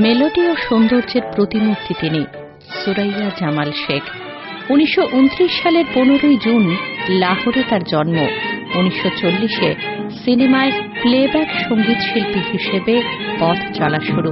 Melody ও সৌন্দর্যের প্রতিমূর্তি তিনি, সুরাইয়া জামাল শেখ। 1929 সালের 15 জুন লাহোরে তার জন্ম। 1940-এ সিনেমায় প্লেব্যাক সঙ্গীত শিল্পী হিসেবে পথ চলা শুরু।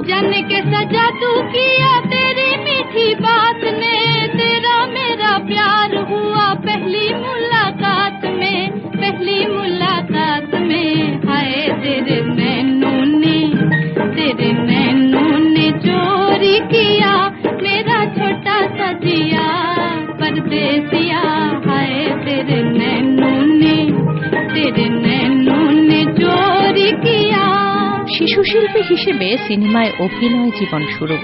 শিশুশিল্পী হিসেবে সিনেমায় অভিনয় জীবন শুরু।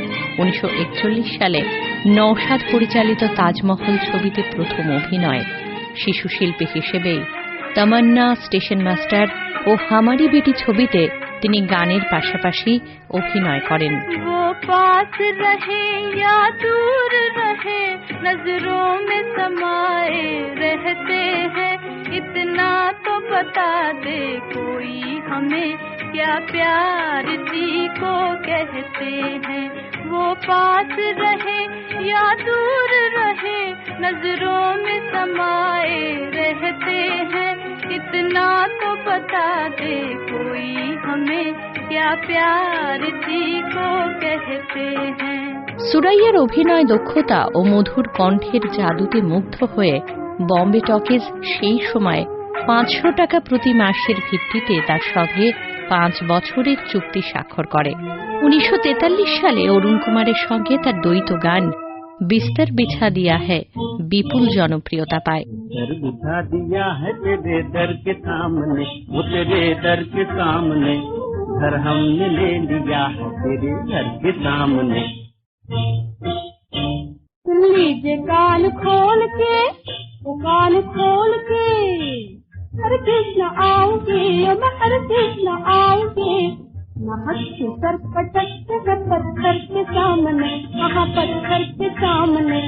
1941 সালে নওশাদ পরিচালিত তাজমহল ছবিতে প্রথম অভিনয়। শিশুশিল্পী হিসেবেই তামান্না, স্টেশন মাস্টার ও হামারি বেটি ছবিতে তিনি গানের পাশাপাশি অভিনয় করেন। इतना तो बता दे कोई हमें क्या प्यार जी को कहते हैं। वो पास रहे या दूर रहे नजरों में समाए रहते हैं। इतना तो बता दे कोई हमें क्या प्यार जी को कहते हैं। সুরাইয়ার অভিনয় দক্ষতা ও মধুর কণ্ঠের জাদুতে মুগ্ধ হয়ে বম্বে টকিজ সেই সময় 500 টাকা প্রতি মাসের ভিত্তিতে তার সঙ্গে 5 বছরের চুক্তি স্বাক্ষর করে। 1943 সালে অরুণ কুমারের সঙ্গে তার দ্বৈত গান বিস্তর বিছা দিয়া হ্যায় বিপুল জনপ্রিয়তা পায়। कान खोल के कान खोल के हर कृष्ण आओगे हर कृष्ण आओगे सर पटक के पत्थर के सामने वहाँ पत्थर के सामने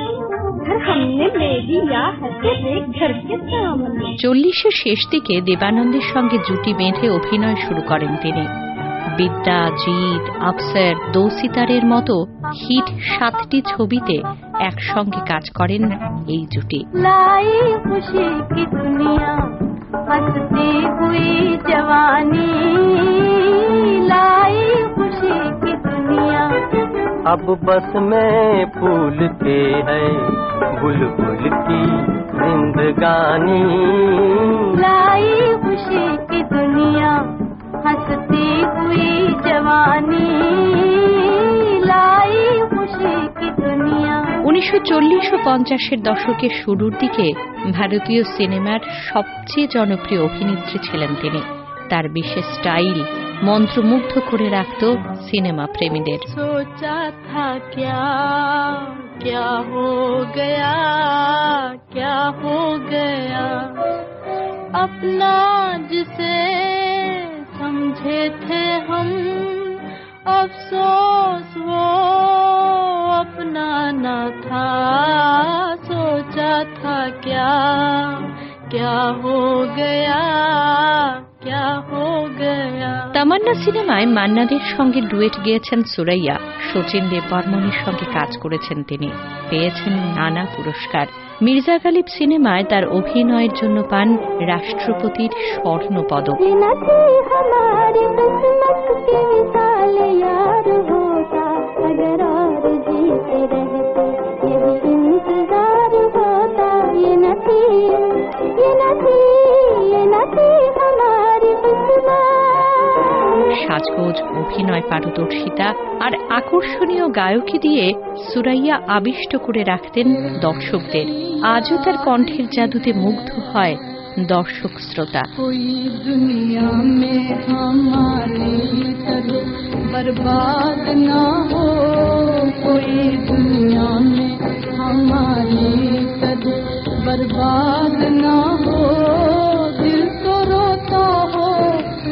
घर हमने ले लिया है तेरे घर के सामने। 40-এর শেষ দিকে দেবানন্দের সঙ্গে জুটি বেঁধে অভিনয় শুরু করেন তিনি। বিদ্যা, জিত, আফসার, দো সিতারের মতো হিট 7টি ছবিতে একসঙ্গে কাজ করেন এই জুটি। লাই খুশি কি দুনিয়া হসতি হুই জওয়ানি লাই খুশি কি দুনিয়া अब बस में फूल के है बुलबुल की जिंदगानी लाई खुशी की दुनिया हंसती हुई जवानी लाई खुशी की दुनिया। 1940 ও 50-এর দশকের শুরুর দিকে ভারতীয় সিনেমার সবচেয়ে জনপ্রিয় অভিনেত্রী ছিলেন তিনি। তার বিশেষ স্টাইল মন্ত্রমুগ্ধ করে রাখত সিনেমা প্রেমীদের। সোচা থা ক্যা ক্যা হো গয়া ক্যা হো গয়া अपना जिसे समझे थे हम अफसोस वो अपना न था सोचा था क्या क्या हो गया क्या हो गया। তামান্না সিনেমায় মান্নাদের সঙ্গে ডুয়েট গেয়েছেন সুরাইয়া। শচীন দেববর্মনের সঙ্গে কাজ করেছেন তিনি, পেয়েছেন নানা পুরস্কার। মির্জা গালিব সিনেমায় তার অভিনয়ের জন্য পান রাষ্ট্রপতির স্বর্ণ পদক। সাজগোজ, অভিনয় পারদর্শিতা আর আকর্ষণীয় গায়কী দিয়ে সুরাইয়া আবিষ্ট করে রাখতেন দর্শকদের। আজও তার কণ্ঠের জাদুতে মুগ্ধ হয় দর্শক শ্রোতা। দুনিয়া মে হামারে বরবাদ না হো কোই দুনিয়া মে হামারে बर्बाद ना हो दिल तो रोता हो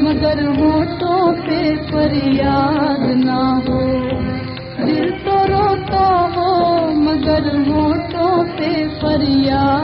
मगर होठों पे फरियाद ना हो दिल तो रोता हो मगर होठों पे फरियाद